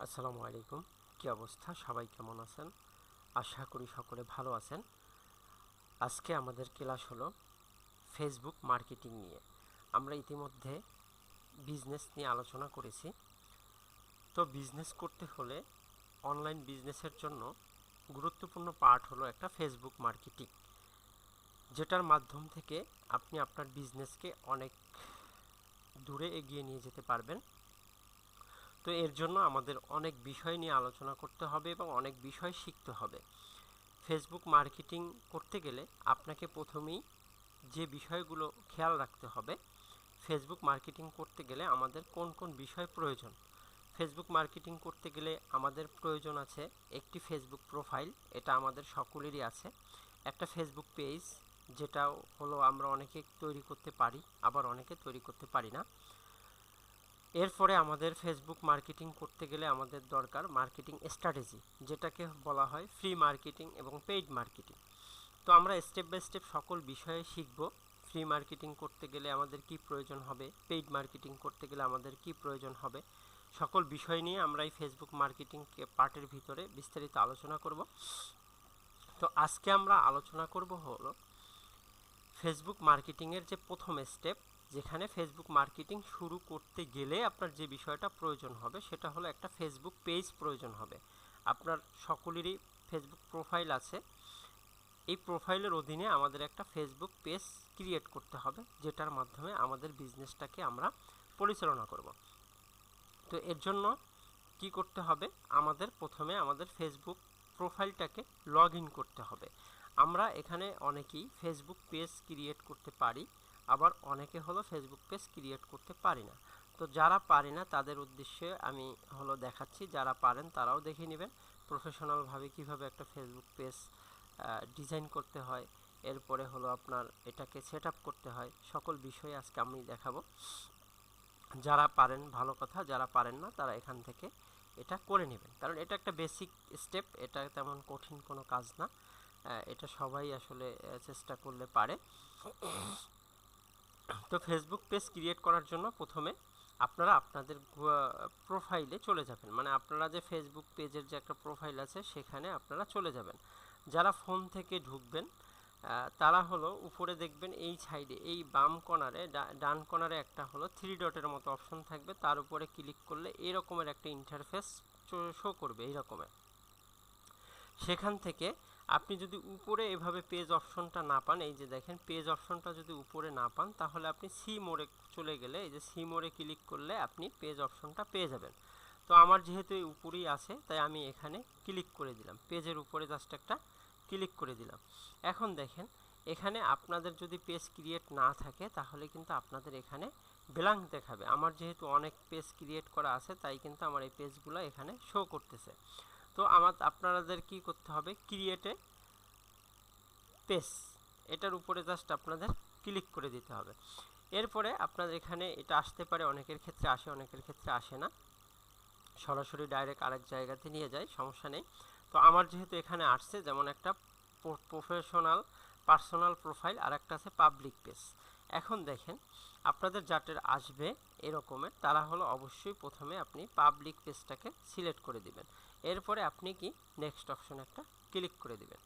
আসসালামু আলাইকুম। কি অবস্থা? সবাই কেমন আছেন? আশা করি সকলে ভালো আছেন। আজকে আমাদের ক্লাস হলো ফেসবুক মার্কেটিং নিয়ে। আমরা ইতিমধ্যে বিজনেস নিয়ে আলোচনা করেছি। তো বিজনেস করতে হলে অনলাইন বিজনেসের জন্য গুরুত্বপূর্ণ পার্ট হলো একটা ফেসবুক মার্কেটিং, যেটার মাধ্যম থেকে আপনি আপনার বিজনেসকে অনেক দূরে এগিয়ে নিয়ে যেতে পারবেন। তো এর জন্য আমাদের অনেক বিষয় নিয়ে আলোচনা করতে হবে এবং অনেক বিষয় শিখতে হবে। ফেসবুক মার্কেটিং করতে গেলে আপনাকে প্রথমেই যে বিষয়গুলো খেয়াল রাখতে হবে, ফেসবুক মার্কেটিং করতে গেলে আমাদের কোন কোন বিষয় প্রয়োজন। ফেসবুক মার্কেটিং করতে গেলে আমাদের প্রয়োজন আছে একটি ফেসবুক প্রোফাইল, এটা আমাদের সকলেরই আছে। একটা ফেসবুক পেজ, যেটা হলো আমরা অনেকে তৈরি করতে পারি, আবার অনেকে তৈরি করতে পারি না। এরপরে আমাদের ফেসবুক মার্কেটিং করতে গেলে আমাদের দরকার মার্কেটিং স্ট্র্যাটেজি, যেটাকে বলা হয় ফ্রি মার্কেটিং এবং পেইড মার্কেটিং। তো আমরা স্টেপ বাই স্টেপ সকল বিষয়ে শিখব। ফ্রি মার্কেটিং করতে গেলে আমাদের কি প্রয়োজন হবে, পেইড মার্কেটিং করতে গেলে আমাদের কি প্রয়োজন হবে, সকল বিষয় নিয়ে আমরা এই ফেসবুক মার্কেটিং পার্টের ভিতরে বিস্তারিত আলোচনা করব। তো আজকে আমরা আলোচনা করব হলো ফেসবুক মার্কেটিংয়ের যে প্রথম স্টেপ, যেখানে ফেসবুক মার্কেটিং শুরু করতে গেলে আপনার যে বিষয়টা প্রয়োজন হবে সেটা হলো একটা ফেসবুক পেজ প্রয়োজন হবে। আপনার সকলেরই ফেসবুক প্রোফাইল আছে। এই প্রোফাইলের অধীনে আমাদের একটা ফেসবুক পেজ ক্রিয়েট করতে হবে, যেটার মাধ্যমে আমাদের বিজনেসটাকে আমরা পরিচালনা করব। তো এর জন্য কি করতে হবে, আমাদের প্রথমে আমাদের ফেসবুক প্রোফাইলটাকে লগ ইন করতে হবে। আমরা এখানে অনেকেই ফেসবুক পেজ ক্রিয়েট করতে পারি, আবার অনেকে হলো ফেসবুক পেজ ক্রিয়েট করতে পারি না। তো যারা পারি না তাদের উদ্দেশ্যে আমি হলো দেখাচ্ছি, যারা পারেন তারাও দেখে নেবেন প্রফেশনালভাবে কিভাবে একটা ফেসবুক পেজ ডিজাইন করতে হয়, এরপরে হলো আপনার এটাকে সেট আপ করতে হয়, সকল বিষয়ে আজকে আমি দেখাবো। যারা পারেন ভালো কথা, যারা পারেন না তারা এখান থেকে এটা করে নেবেন, কারণ এটা একটা বেসিক স্টেপ, এটা তেমন কঠিন কোনো কাজ না। এটা সবাই আসলে চেষ্টা করলে পারে। তো ফেসবুক পেজ ক্রিয়েট করার জন্য প্রথমে আপনারা আপনাদের প্রোফাইলে চলে যাবেন, মানে আপনারা যে ফেসবুক পেজের যে একটা প্রোফাইল আছে সেখানে আপনারা চলে যাবেন। যারা ফোন থেকে ঢুকবেন তারা হলো উপরে দেখবেন এই সাইডে এই বাম কর্নারে ডান কর্নারে একটা হলো 3 ডটের মতো অপশন থাকবে, তার উপরে ক্লিক করলে এরকমের একটা ইন্টারফেস শো করবে এই রকমের। সেখান থেকে আপনি যদি উপরে এভাবে পেজ অপশনটা না পান, এই যে দেখেন পেজ অপশনটা যদি উপরে না পান, তাহলে আপনি সি মোড়ে চলে গেলে এই যে সি মোড়ে ক্লিক করলে আপনি পেজ অপশনটা পেয়ে যাবেন। তো আমার যেহেতু এই উপরেই আছে তাই আমি এখানে ক্লিক করে দিলাম, পেজের উপরে জাস্ট একটা ক্লিক করে দিলাম। এখন দেখেন এখানে আপনাদের যদি পেজ ক্রিয়েট না থাকে তাহলে কিন্তু আপনাদের এখানে ব্ল্যাঙ্ক দেখাবে। আমার যেহেতু অনেক পেজ ক্রিয়েট করা আছে তাই কিন্তু আমার এই পেজগুলো এখানে শো করতেছে। তো আপনাদের কি করতে হবে, ক্রিয়েটে পেজ, এটার উপরে জাস্ট আপনাদের ক্লিক করে দিতে হবে। এরপরে আপনাদের এখানে এটা আসতে পারে, অনেকের ক্ষেত্রে আসে অনেকের ক্ষেত্রে আসে না, সরাসরি ডাইরেক্ট আরেক জায়গাতে নিয়ে যায়, সমস্যা নেই। তো আমার যেহেতু এখানে আসছে, যেমন একটা প্রফেশনাল পার্সোনাল প্রোফাইল আর একটা আছে পাবলিক পেজ। এখন দেখেন আপনাদের যাদের আসবে এরকমের তারা হলো অবশ্যই প্রথমে আপনি পাবলিক পেজটাকে সিলেক্ট করে দিবেন। এরপরে আপনি কি নেক্সট অপশনে একটা ক্লিক করে দিবেন।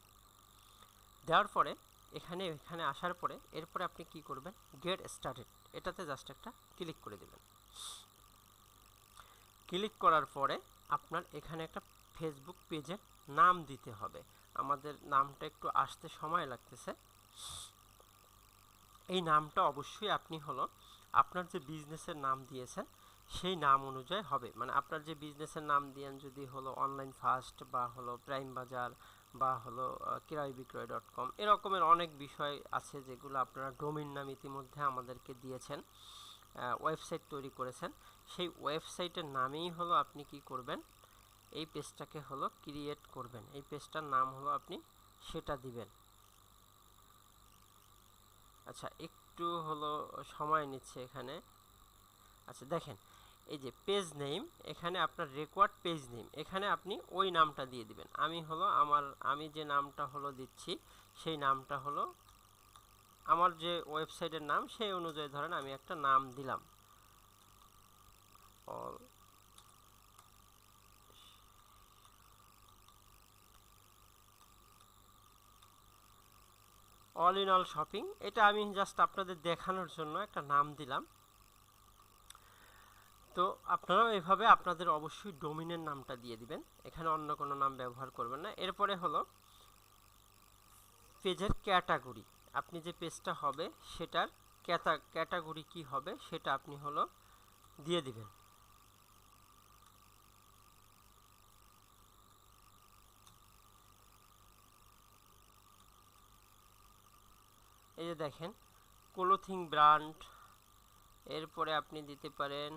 দেওয়ার পরে এখানে আসার পরে এরপরে আপনি কি করবেন, গেট স্টার্টেড এটাতে জাস্ট একটা ক্লিক করে দিবেন। ক্লিক করার পরে আপনার এখানে একটা ফেসবুক পেজের নাম দিতে হবে। আমাদের নামটা একটু আসতে সময় লাগতেছে। এই নামটা অবশ্যই আপনি হলো আপনার যে বিজনেসের নাম দিয়েছেন সেই নাম অনুযায়ী হবে, মানে আপনার যে বিজনেসের নাম দিয়েন যদি হলো অনলাইন ফার্স্ট বা হলো প্রাইম বাজার বা হলো ক্রয় বিক্রয় .com, এরকমের অনেক বিষয় আছে যেগুলো আপনারা ডোমেইন নাম ইতিমধ্যে আমাদেরকে দিয়েছেন, ওয়েবসাইট তৈরি করেছেন, সেই ওয়েবসাইটের নামেই হলো আপনি কি করবেন, এই পেজটাকে হলো ক্রিয়েট করবেন, এই পেজটার নাম হলো আপনি সেটা দিবেন। আচ্ছা একটু হলো সময় নিচ্ছে এখানে। আচ্ছা দেখেন এই যে পেজ নেম, এখানে আপনার রেকর্ড পেজ নেম, এখানে আপনি ওই নামটা দিয়ে দিবেন। আমি যে নামটা হলো দিচ্ছি সেই নামটা হলো আমার যে ওয়েবসাইটের নাম সেই অনুযায়ী ধরেন আমি একটা নাম দিলাম, all all in all shopping, এটা আমি জাস্ট আপনাদের দেখানোর জন্য একটা নাম দিলাম। তো আপনারাও এভাবে আপনাদের অবশ্যই ডোমিনের নামটা দিয়ে দিবেন, এখানে অন্য কোনো নাম ব্যবহার করবেন না। এরপরে হলো পেজের ক্যাটাগরি, আপনি যে পেজটা হবে সেটার ক্যাটাগরি কি হবে সেটা আপনি হলো দিয়ে দিবেন। এই যে দেখেন ক্লোথিং ব্র্যান্ড, এরপরে আপনি দিতে পারেন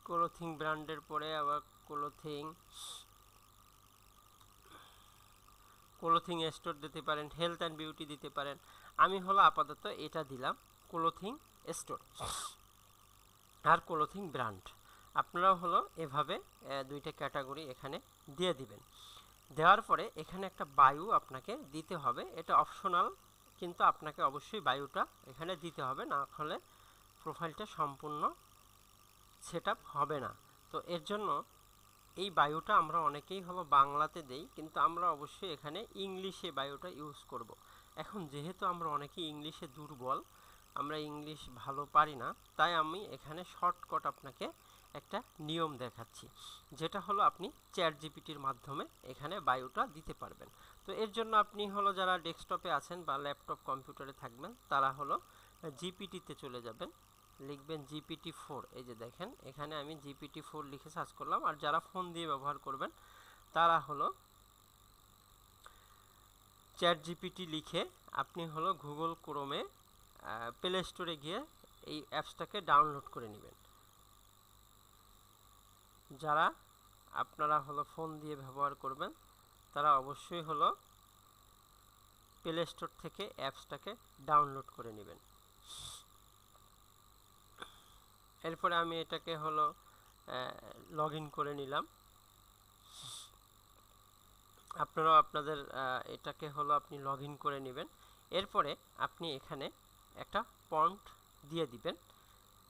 ক্লোথিং ব্র্যান্ডের পরে আবার ক্লোথিং স্টোর দিতে পারেন, হেলথ অ্যান্ড বিউটি দিতে পারেন। আমি হলো আপাতত এটা দিলাম ক্লোথিং স্টোর আর ক্লোথিং ব্র্যান্ড। আপনারাও হলো এভাবে দুইটা ক্যাটাগরি এখানে দিয়ে দিবেন। দেওয়ার পরে এখানে একটা বায়ু আপনাকে দিতে হবে, এটা অপশনাল, কিন্তু আপনাকে অবশ্যই বায়ুটা এখানে দিতে হবে, না হলে প্রোফাইলটা সম্পূর্ণ সেটআপ হবে না। তো এর জন্য এই বায়ুটা আমরা অনেকেই হলো বাংলাতে দেই, কিন্তু আমরা অবশ্যই এখানে ইংলিশে বায়ুটা ইউজ করব। এখন যেহেতু আমরা অনেকেই ইংলিশে দুর্বল, আমরা ইংলিশ ভালো পারি না, তাই আমি এখানে শর্টকাট আপনাকে একটা নিয়ম দেখাচ্ছি, যেটা হলো আপনি চ্যাট জিপিটির মাধ্যমে এখানে বায়ুটা দিতে পারবেন। তো এর জন্য আপনি হলো যারা ডেস্কটপে আছেন বা ল্যাপটপ কম্পিউটারে থাকবেন তারা হলো জিপিটিতে চলে যাবেন, লিখবেন GPT-4। এই যে দেখেন এখানে আমি GPT-4 লিখে সার্চ করলাম। আর যারা ফোন দিয়ে ব্যবহার করবেন তারা হলো চ্যাট জিপিটি লিখে আপনি হলো গুগল ক্রোমে প্লে স্টোরে গিয়ে এই অ্যাপসটাকে ডাউনলোড করে নেবেন। যারা আপনারা হলো ফোন দিয়ে ব্যবহার করবেন তারা অবশ্যই হলো প্লে স্টোর থেকে অ্যাপসটাকে ডাউনলোড করে নেবেন। এরপরে আমি এটাকে হলো লগ ইন করে নিলাম। আপনারাও আপনাদের এটাকে হলো আপনি লগ ইন করে নেবেন। এরপরে আপনি এখানে একটা প্রম্পট দিয়ে দিবেন,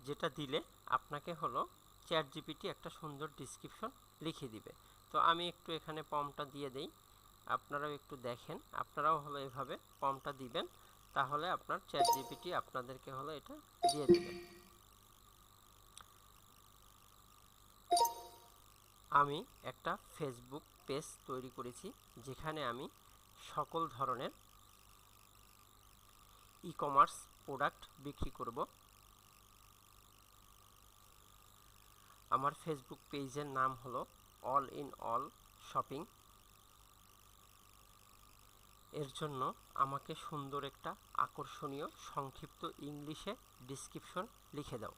যেটা দিলে আপনাকে হলো চ্যাট জিপিটি একটা সুন্দর ডেসক্রিপশন লিখে দিবে। তো আমি একটু এখানে প্রম্পটটা দিয়ে দেই, আপনারাও একটু দেখেন, আপনারাও হলো এভাবে প্রম্পটটা দিবেন, তাহলে আপনার চ্যাট জিপিটি আপনাদেরকে হলো এটা দিয়ে দিবে। আমি একটা ফেসবুক পেজ তৈরি করেছি, যেখানে আমি সকল ধরনের ই কমার্স প্রোডাক্ট বিক্রি করব। আমার ফেসবুক পেজের নাম হলো অল ইন অল শপিং। এর জন্য আমাকে সুন্দর একটা আকর্ষণীয় সংক্ষিপ্ত ইংলিশে ডেসক্রিপশন লিখে দাও।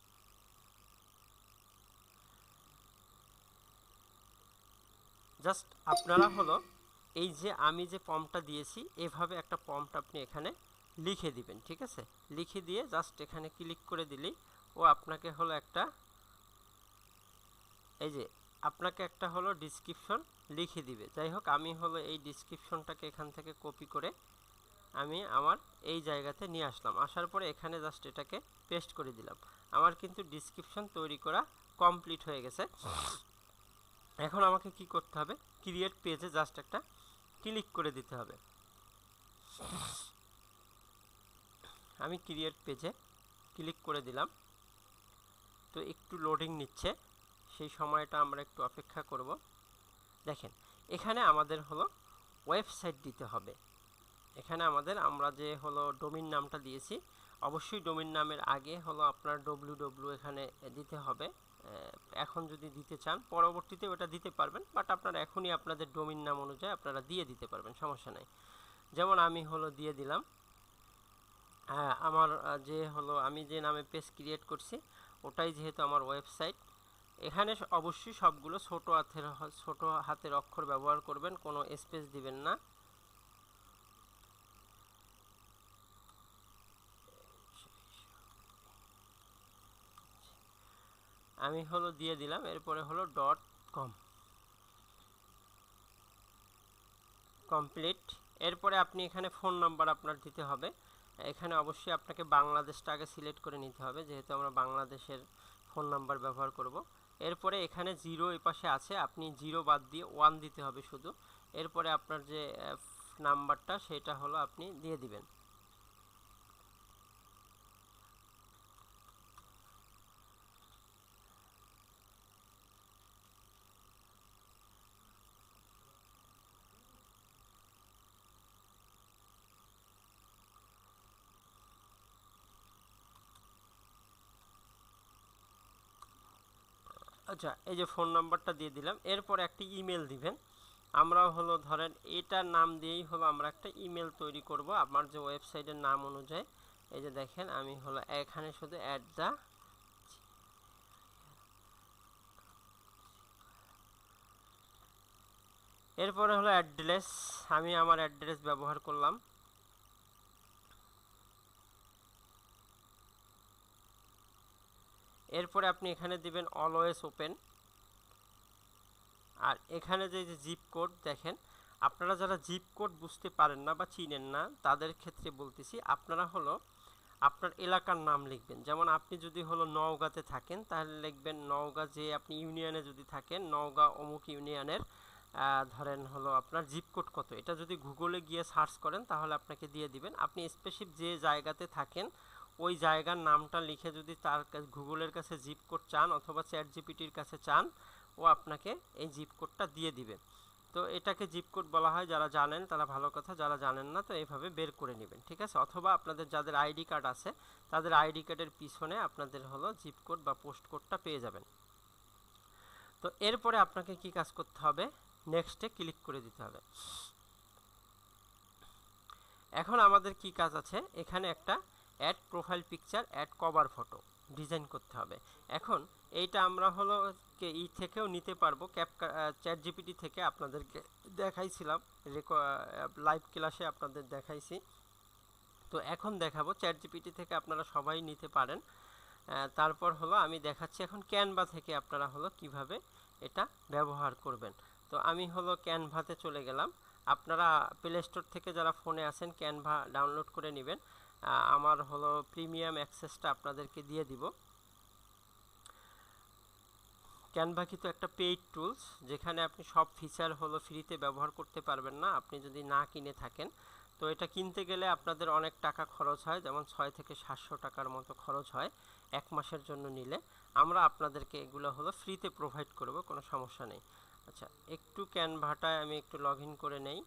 জাস্ট আপনারা হলো এই যে আমি যে প্রম্পটটা দিয়েছি এভাবে একটা প্রম্পট আপনি এখানে লিখে দিবেন, ঠিক আছে? লিখে দিয়ে জাস্ট এখানে ক্লিক করে দিলেই ও আপনাকে হলো একটা এই যে আপনাকে একটা হলো ডেসক্রিপশন লিখে দিবে। যাই হোক, আমি হলো এই ডেসক্রিপশনটাকে এখান থেকে কপি করে আমি আমার এই জায়গাতে নিয়ে আসলাম। আসার পরে এখানে জাস্ট এটাকে পেস্ট করে দিলাম। আমার কিন্তু ডেসক্রিপশন তৈরি করা কমপ্লিট হয়ে গেছে। এখন আমাকে কি করতে হবে, ক্রিয়েট পেজে জাস্ট একটা ক্লিক করে দিতে হবে। আমি ক্রিয়েট পেজে ক্লিক করে দিলাম। তো একটু লোডিং নিচ্ছে, সেই সময়টা আমরা একটু অপেক্ষা করব। দেখেন এখানে আমাদের হলো ওয়েবসাইট দিতে হবে। এখানে আমরা যে হলো ডোমেইন নামটা দিয়েছি, অবশ্যই ডোমেইন নামের আগে হলো আপনার www এখানে দিতে হবে। এখন যদি দিতে চান পরবর্তীতে ওটা দিতে পারবেন, বাট আপনারা এখনই আপনাদের ডোমেইন নাম অনুযায়ী আপনারা দিয়ে দিতে পারবেন, সমস্যা নাই। যেমন আমি হলো দিয়ে দিলাম আমার যে হলো আমি যে নামে পেজ ক্রিয়েট করছি ওটাই যেহেতু আমার ওয়েবসাইট। এখানে অবশ্যই সবগুলো ছোট হাতের অক্ষর ব্যবহার করবেন, কোনো স্পেস দিবেন না। আমি হলো দিয়ে দিলাম, এরপরে হলো .com কমপ্লিট। এরপরে আপনি এখানে ফোন নাম্বার আপনার দিতে হবে। এখানে অবশ্যই আপনাকে বাংলাদেশটা আগে সিলেক্ট করে নিতে হবে, যেহেতু আমরা বাংলাদেশের ফোন নাম্বার ব্যবহার করব। এরপরে এখানে 0 এই পাশে আছে, আপনি 0 বাদ দিয়ে 1 দিতে হবে শুধু। এরপরে আপনার যে নাম্বারটা সেটা হলো আপনি দিয়ে দিবেন। আচ্ছা, এই যে ফোন নাম্বারটা দিয়ে দিলাম। এরপরে একটি ইমেল দিবেন। আমরা হলো ধরেন এটার নাম দিয়েই হলো আমরা একটা ইমেল তৈরি করব আমার যে ওয়েবসাইটের নাম অনুযায়ী। এই যে দেখেন আমি হলো এখানে শুধু এরপরে হলো অ্যাড্রেস, আমি আমার অ্যাড্রেস ব্যবহার করলাম। এরপরে আপনি এখানে দিবেন অলওয়েজ ওপেন। আর এখানে যে জিপ কোড দেখেন, আপনারা যারা জিপ কোড বুঝতে পারেন না বা চিনেন না তাদের ক্ষেত্রে বলতেছি, আপনারা হলো আপনার এলাকার নাম লিখবেন। যেমন আপনি যদি হলো নওগাঁতে থাকেন তাহলে লিখবেন নওগাঁ, যে আপনি ইউনিয়নে যদি থাকেন নওগাঁ অমুক ইউনিয়নের ধরেন হলো আপনার জিপ কোড কত, এটা যদি গুগলে গিয়ে সার্চ করেন তাহলে আপনাকে দিয়ে দিবেন। আপনি স্পেসিফিক যে জায়গাতে থাকেন ওই জায়গার নামটা লিখে যদি তার গুগলের কাছে জিপ কোড চান অথবা চ্যাট জিপিটির কাছে চান, ও আপনাকে এই জিপ কোডটা দিয়ে দিবে। তো এটাকে জিপ কোড বলা হয়, যারা জানেন তারা ভালো কথা, যারা জানেন না তো এইভাবে বের করে নেবেন, ঠিক আছে। অথবা আপনাদের যাদের আইডি কার্ড আছে তাদের আইডি কার্ডের পিছনে আপনাদের হলো জিপ কোড বা পোস্ট কোডটা পেয়ে যাবেন। তো এরপরে আপনাকে কি কাজ করতে হবে, নেক্সটে ক্লিক করে দিতে হবে। এখন আমাদের কি কাজ আছে, এখানে একটা add profile picture add cover photo design করতে হবে। এখন এইটা আমরা হলো ই থেকেও নিতে পারবো, চ্যাট জিপিটি থেকে আপনাদেরকে দেখাইছিলাম, লাইভ ক্লাসে আপনাদের দেখাইছি। তো এখন দেখাবো চ্যাট জিপিটি থেকে আপনারা সবাই নিতে পারেন। তারপর হলো আমি দেখাচ্ছি এখন ক্যানভা থেকে আপনারা হলো কিভাবে এটা ব্যবহার করবেন। তো আমি হলো ক্যানভাতে চলে গেলাম। আপনারা প্লে স্টোর থেকে যারা ফোনে আছেন ক্যানভা ডাউনলোড করে নেবেন। আমার হলো প্রিমিয়াম অ্যাক্সেসটা আপনাদেরকে দিয়ে দিব। ক্যানভা কিন্তু একটা পেইড টুলস, যেখানে আপনি সব ফিচার হলো ফ্রিতে ব্যবহার করতে পারবেন না আপনি যদি না কিনে থাকেন। তো এটা কিনতে গেলে আপনাদের অনেক টাকা খরচ হয়, যেমন 6 থেকে 700 টাকার মতো খরচ হয় এক মাসের জন্য নিলে। আমরা আপনাদেরকে এগুলো হলো ফ্রিতে প্রোভাইড করব, কোনো সমস্যা নেই। আচ্ছা, একটু ক্যানভাটায় আমি একটু লগ ইন করে নেই।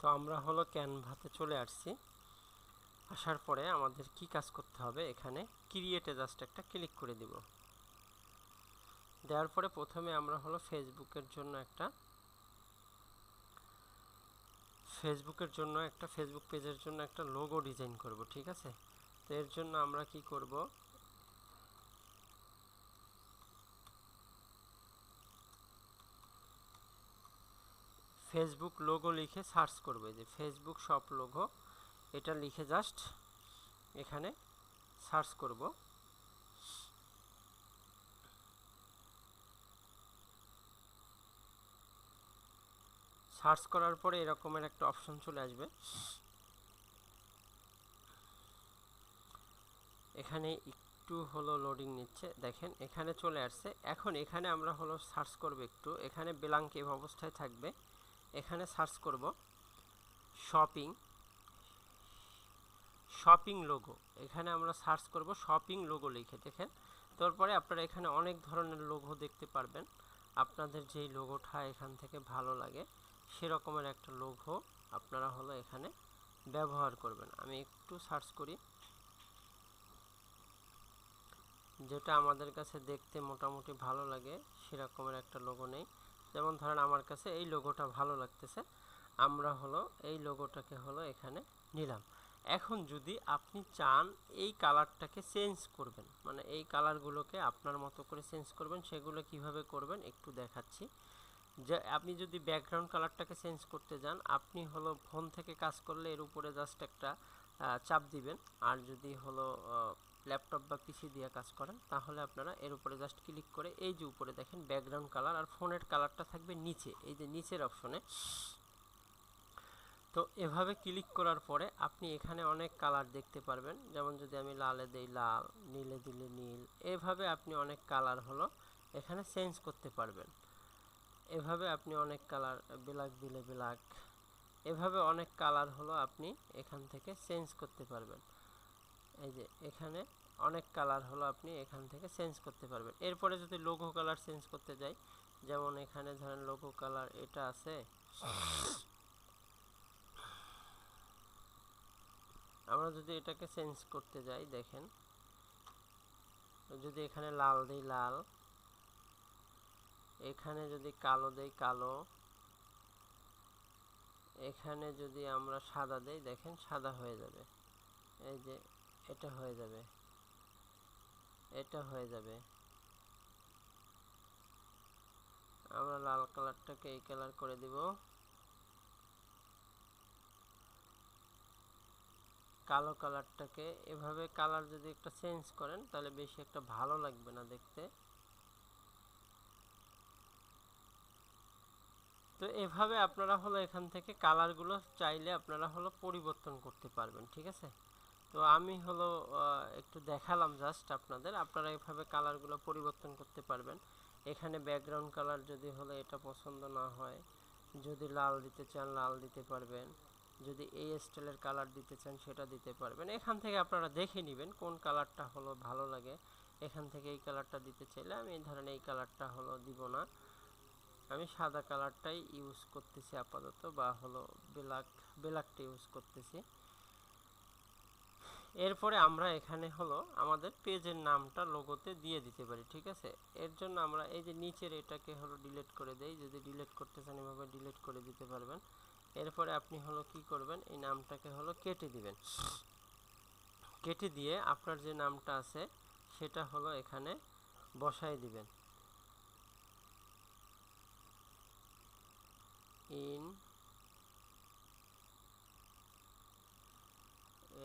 তো আমরা হলো ক্যানভাতে চলে আসছি। আসার পরে আমাদের কি কাজ করতে হবে, এখানে ক্রিয়েটে জাস্ট একটা ক্লিক করে দিব। দেওয়ার পরে প্রথমে আমরা হলো ফেসবুকের জন্য একটা ফেসবুক পেজের জন্য একটা লোগো ডিজাইন করব, ঠিক আছে। তো এর জন্য আমরা কি করব, ফেসবুক লোগো লিখে সার্চ করব, যে ফেসবুক শপ লোগো, এটা লিখে জাস্ট এখানে সার্চ করব। সার্চ করার পরে এরকমের একটা অপশন চলে আসবে। এখানে একটু হলো লোডিং নিচ্ছে, দেখেন এখানে চলে আসছে। এখন এখানে আমরা হলো সার্চ করব, একটু এখানে ব্ল্যাঙ্ক এই অবস্থায় থাকবে। এখানে সার্চ করব শপিং লোগো, এখানে আমরা সার্চ করব শপিং লোগো লিখে, দেখেন। তারপরে আপনারা এখানে অনেক ধরনের লোগো দেখতে পারবেন, আপনাদের যেই লোগোটা এখান থেকে ভালো লাগে সেরকমের একটা লোগো আপনারা হলো এখানে ব্যবহার করবেন। আমি একটু সার্চ করি, যেটা আমাদের কাছে দেখতে মোটামুটি ভালো লাগে সেরকমের একটা লোগো নেই। যেমন ধরেন আমার কাছে এই লোগোটা ভালো লাগতেছে, আমরা হলো এই লোগোটাকে হলো এখানে নিলাম। এখন যদি আপনি চান এই কালারটাকে চেঞ্জ করবেন, মানে এই কালারগুলোকে আপনার মতো করে চেঞ্জ করবেন, সেগুলো কিভাবে করবেন একটু দেখাচ্ছি। যে আপনি যদি ব্যাকগ্রাউন্ড কালারটাকে চেঞ্জ করতে যান, আপনি হলো ফোন থেকে কাজ করলে এর উপরে জাস্ট একটা চাপ দিবেন। আর যদি হলো ল্যাপটপ বা পিসি দিয়ে কাজ করেন তাহলে আপনারা এর উপরে জাস্ট ক্লিক করে এই যে উপরে দেখেন ব্যাকগ্রাউন্ড কালার, আর ফোনের কালারটা থাকবে নিচে, এই যে নিচের অপশনে। তো এভাবে ক্লিক করার পরে আপনি এখানে অনেক কালার দেখতে পারবেন, যেমন যদি আমি লালে দেই লাল, নীলে দিলে নীল, এভাবে আপনি অনেক কালার হলো এখানে চেঞ্জ করতে পারবেন। এভাবে আপনি অনেক কালার, ব্ল্যাক দিলে ব্ল্যাক, এভাবে অনেক কালার হলো আপনি এখান থেকে চেঞ্জ করতে পারবেন। এই যে এখানে অনেক কালার হলো আপনি এখান থেকে চেঞ্জ করতে পারবেন। এরপরে যদি লোগো কালার চেঞ্জ করতে যাই, যেমন এখানে ধরেন লোগো কালার এটা আছে, আমরা যদি এটাকে চেঞ্জ করতে যাই, দেখেন যদি এখানে লাল দেই লাল, এখানে যদি কালো দেই কালো, এখানে যদি আমরা সাদা দেই, দেখেন সাদা হয়ে যাবে। এই যে এটা হয়ে যাবে, এটা হয়ে যাবে। আমরা লাল কালারটাকে এই কালার করে দিব, কালো কালারটাকে এভাবে কালার যদি একটা চেঞ্জ করেন তাহলে বেশি একটা ভালো লাগবে না দেখতে। তো এভাবে আপনারা হলো এখান থেকে কালারগুলো চাইলে আপনারা হলো পরিবর্তন করতে পারবেন, ঠিক আছে। তো আমি হলো একটু দেখালাম জাস্ট আপনাদের, আপনারা এভাবে কালারগুলো পরিবর্তন করতে পারবেন। এখানে ব্যাকগ্রাউন্ড কালার যদি হলো এটা পছন্দ না হয়, যদি লাল দিতে চান লাল দিতে পারবেন, যদি এই স্টাইলের কালার দিতে চান সেটা দিতে পারবেন। এখান থেকে আপনারা দেখে নেবেন কোন কালারটা হলো ভালো লাগে। এখান থেকে এই কালারটা দিতে চাইলে আমি ধরেন এই কালারটা হলো দিব না, আমি সাদা কালারটাই ইউজ করতেছি আপাতত, বা হলো ব্ল্যাকটা ইউজ করতেছি। এরপরে আমরা এখানে হলো আমাদের পেজের নামটা লোগোতে দিয়ে দিতে পারি, ঠিক আছে। এর জন্য আমরা এই যে নিচের এটাকে হলো ডিলিট করে দেই, যদি ডিলিট করতে চান এভাবে ডিলিট করে দিতে পারবেন। এরপরে আপনি হলো কি করবেন, এই নামটাকে হলো কেটে দিবেন। কেটে দিয়ে আপনার যে নামটা আছে সেটা হলো এখানে বসায় দিবেন। In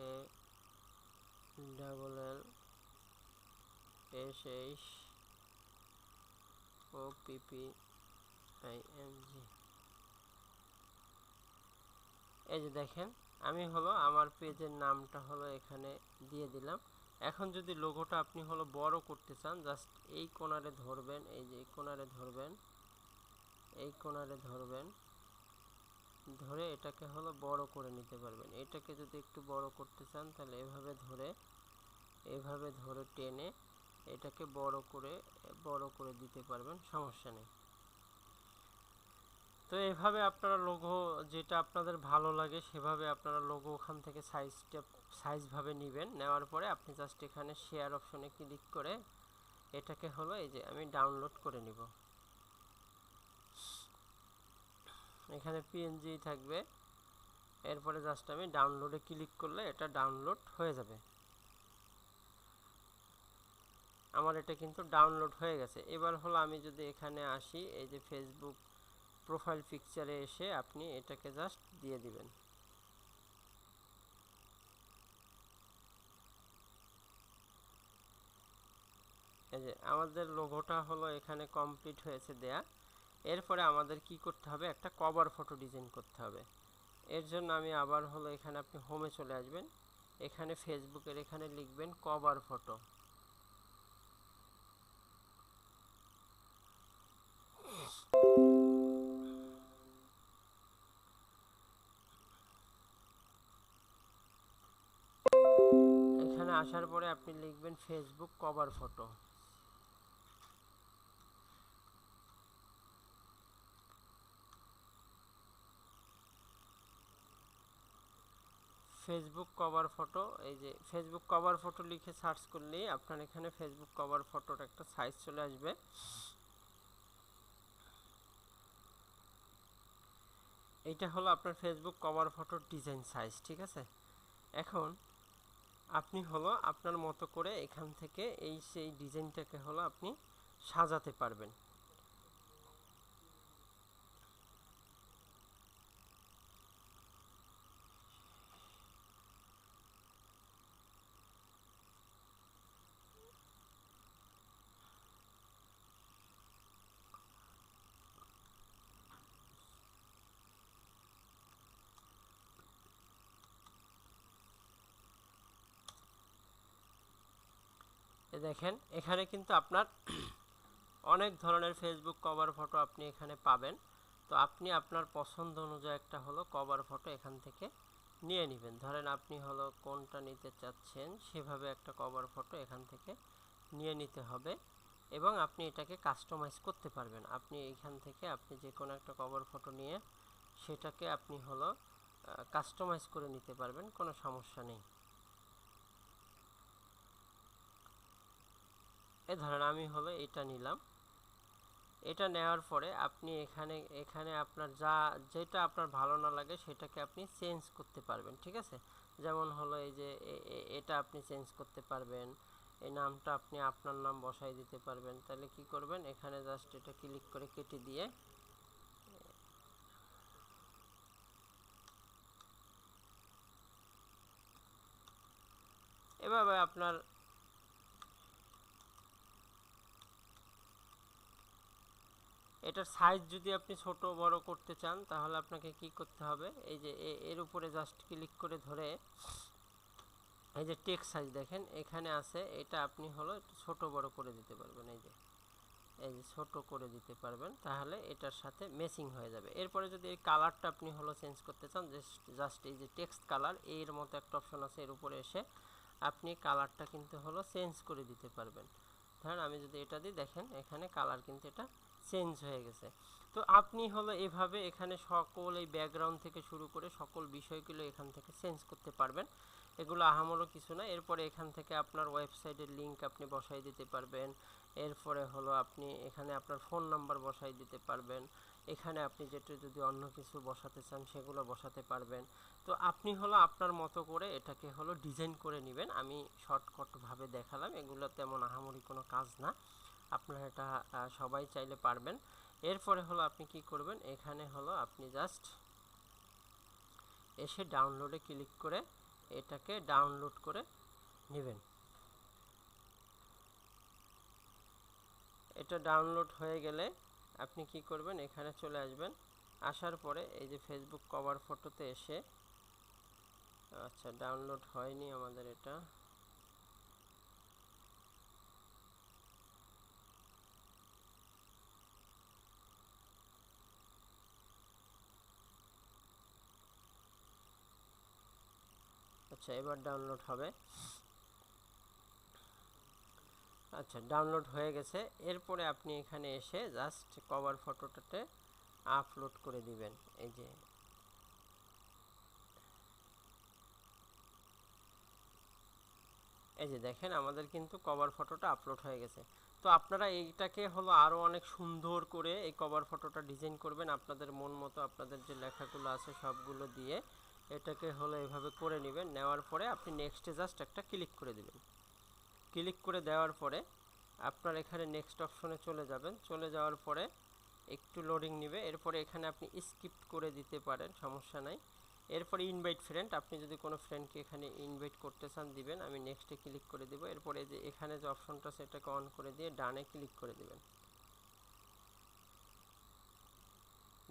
A double L S H O P P I N G. এই যে দেখেন আমি হলো আমার পেজের নামটা হলো এখানে দিয়ে দিলাম। এখন যদি লোগোটা আপনি হলো বড় করতে চান, জাস্ট এই কোণারে ধরবেন, এই যে এই কোণারে ধরবেন, এই কোণারে ধরবেন, ধরে এটাকে হলো বড় করে নিতে পারবেন। এটাকে যদি একটু বড় করতে চান তাহলে এভাবে ধরে টেনে এটাকে বড় করে দিতে পারবেন, সমস্যা নেই। তো এভাবে আপনারা লোগো যেটা আপনাদের ভালো লাগে সেভাবে আপনারা লোগো ওখান থেকে সাইজ ভাবে নেবেন। নেওয়ার পরে আপনি জাস্ট এখানে শেয়ার অপশনে ক্লিক করে এটাকে হলো এই যে আমি ডাউনলোড করে নিব। এখানে পিএনজি থাকবে, এরপরে জাস্ট আমি ডাউনলোডে ক্লিক করলে এটা ডাউনলোড হয়ে যাবে। আমার এটা কিন্তু ডাউনলোড হয়ে গেছে। এবার হলো আমি যদি এখানে আসি, এই যে ফেসবুক প্রোফাইল পিকচারে এসে আপনি এটাকে জাস্ট দিয়ে দিবেন। এই যে আমাদের লোগোটা হলো এখানে কমপ্লিট হয়েছে দেয়া। এরপরে আমাদের কি করতে হবে, একটা কভার ফটো ডিজাইন করতে হবে। এর জন্য আমি আবার হলো এখানে আপনি হোমে চলে আসবেন, এখানে ফেসবুকের এখানে লিখবেন কভার ফটো। এখানে আসার পরে আপনি লিখবেন Facebook cover photo. Facebook cover photo, এই যে ফেসবুক কভার ফটো লিখে সার্চ করলেই আপনার এখানে ফেসবুক কভার ফটোর একটা সাইজ চলে আসবে। এইটা হলো আপনার ফেসবুক কভার ফটোর ডিজাইন সাইজ, ঠিক আছে। এখন আপনি হলো আপনার মতো করে এখান থেকে সেই ডিজাইনটাকে হলো আপনি সাজাতে পারবেন। দেখেন এখানে কিন্তু আপনার অনেক ধরনের ফেসবুক কভার ফটো আপনি এখানে পাবেন। তো আপনি আপনার পছন্দ অনুযায়ী একটা হলো কভার ফটো এখান থেকে নিয়ে নেবেন। ধরেন আপনি হলো কোনটা নিতে চাচ্ছেন সেভাবে একটা কভার ফটো এখান থেকে নিয়ে নিতে হবে এবং আপনি এটাকে কাস্টমাইজ করতে পারবেন। আপনি এখান থেকে আপনি যে কোনো একটা কভার ফটো নিয়ে সেটাকে আপনি হলো কাস্টমাইজ করে নিতে পারবেন, কোনো সমস্যা নেই। ধরেন আমি হলো এটা নিলাম। এটা নেওয়ার পরে আপনি এখানে আপনার যেটা আপনার ভালো না লাগে সেটাকে আপনি চেঞ্জ করতে পারবেন, ঠিক আছে। যেমন হলো এই যে এটা আপনি চেঞ্জ করতে পারবেন, এই নামটা আপনি আপনার নাম বসাই দিতে পারবেন। তাহলে কি করবেন, এখানে জাস্ট এটা ক্লিক করে কেটে দিয়ে এভাবে আপনার এটার সাইজ যদি আপনি ছোট বড় করতে চান তাহলে আপনাকে কি করতে হবে, এই যে এর উপরে জাস্ট ক্লিক করে ধরে এই যে টেক্সট সাইজ দেখেন এখানে আছে, এটা আপনি হলো ছোট বড় করে দিতে পারবেন। এই যে ছোট করে দিতে পারবেন, তাহলে এটার সাথে ম্যাচিং হয়ে যাবে। এরপরে যদি এই কালারটা আপনি হলো চেঞ্জ করতে চান, জাস্ট এই যে টেক্সট কালার এর মতো একটা অপশন আছে, এর উপরে এসে আপনি কালারটা কিন্তু হলো চেঞ্জ করে দিতে পারবেন। ধরেন আমি যদি এটা দিই, দেখেন এখানে কালার কিন্তু এটা চেঞ্জ হয়ে গেছে। তো আপনি হলো এভাবে এখানে সকল এই ব্যাকগ্রাউন্ড থেকে শুরু করে সকল বিষয়গুলো এখান থেকে চেঞ্জ করতে পারবেন। এগুলো আহামরও কিছু না। এরপরে এখান থেকে আপনার ওয়েবসাইটের লিংক আপনি বসাই দিতে পারবেন। এরপরে হলো আপনি এখানে আপনার ফোন নাম্বার বসাই দিতে পারবেন। এখানে আপনি যেটা যদি অন্য কিছু বসাতে চান সেগুলো বসাতে পারবেন। তো আপনি হলো আপনার মতো করে এটাকে হলো ডিজাইন করে নেবেন। আমি শর্টকাটভাবে দেখালাম, এগুলো তেমন আহামরি কোনো কাজ না, আপনারা এটা সবাই চাইলে পারবেন। এরপরে হলো আপনি কি করবেন, এখানে হলো আপনি জাস্ট এসে ডাউনলোডে ক্লিক করে এটাকে ডাউনলোড করে নেবেন। এটা ডাউনলোড হয়ে গেলে আপনি কি করবেন, এখানে চলে আসবেন। আসার পরে এই যে ফেসবুক কভার ফটোতে এসে, আচ্ছা ডাউনলোড হয়নি আমাদের এটা, আচ্ছা এবার ডাউনলোড হবে। আচ্ছা ডাউনলোড হয়ে গেছে। এরপরে আপনি এখানে এসে জাস্ট কভার ফটোটাতে আপলোড করে দিবেন। এই যে দেখেন আমাদের কিন্তু কভার ফটোটা আপলোড হয়ে গেছে। তো আপনারা এইটাকে হলো আরও অনেক সুন্দর করে এই কভার ফটোটা ডিজাইন করবেন আপনাদের মন মতো, আপনাদের যে লেখাগুলো আছে সবগুলো দিয়ে এটাকে হলো এভাবে করে নেবেন। নেওয়ার পরে আপনি নেক্সটে জাস্ট একটা ক্লিক করে দিবেন। ক্লিক করে দেওয়ার পরে আপনার এখানে নেক্সট অপশনে চলে যাবেন। চলে যাওয়ার পরে একটু লোডিং নেবে, এরপরে এখানে আপনি স্কিপ করে দিতে পারেন, সমস্যা নাই। এরপরে ইনভাইট ফ্রেন্ড, আপনি যদি কোনো ফ্রেন্ডকে এখানে ইনভাইট করতে চান দিবেন। আমি নেক্সটে ক্লিক করে দেবো। এরপরে যে এখানে যে অপশনটা সেটাকে অন করে দিয়ে ডানে ক্লিক করে দেবেন।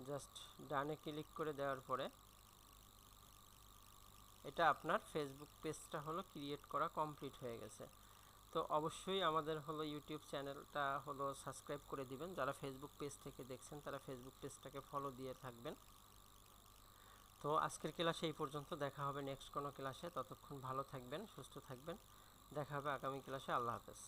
জাস্ট ডানে ক্লিক করে দেওয়ার পরে এটা আপনার ফেসবুক পেজটা হলো ক্রিয়েট করা কমপ্লিট হয়ে গেছে। তো অবশ্যই আমাদের হলো ইউটিউব চ্যানেলটা হলো সাবস্ক্রাইব করে দিবেন। যারা ফেসবুক পেজ থেকে দেখছেন তারা ফেসবুক পেজটাকে ফলো দিয়ে থাকবেন। তো আজকের ক্লাসে এই পর্যন্ত, দেখা হবে নেক্সট কোনো ক্লাসে। ততক্ষণ ভালো থাকবেন, সুস্থ থাকবেন, দেখা হবে আগামী ক্লাসে। আল্লাহ হাফেজ।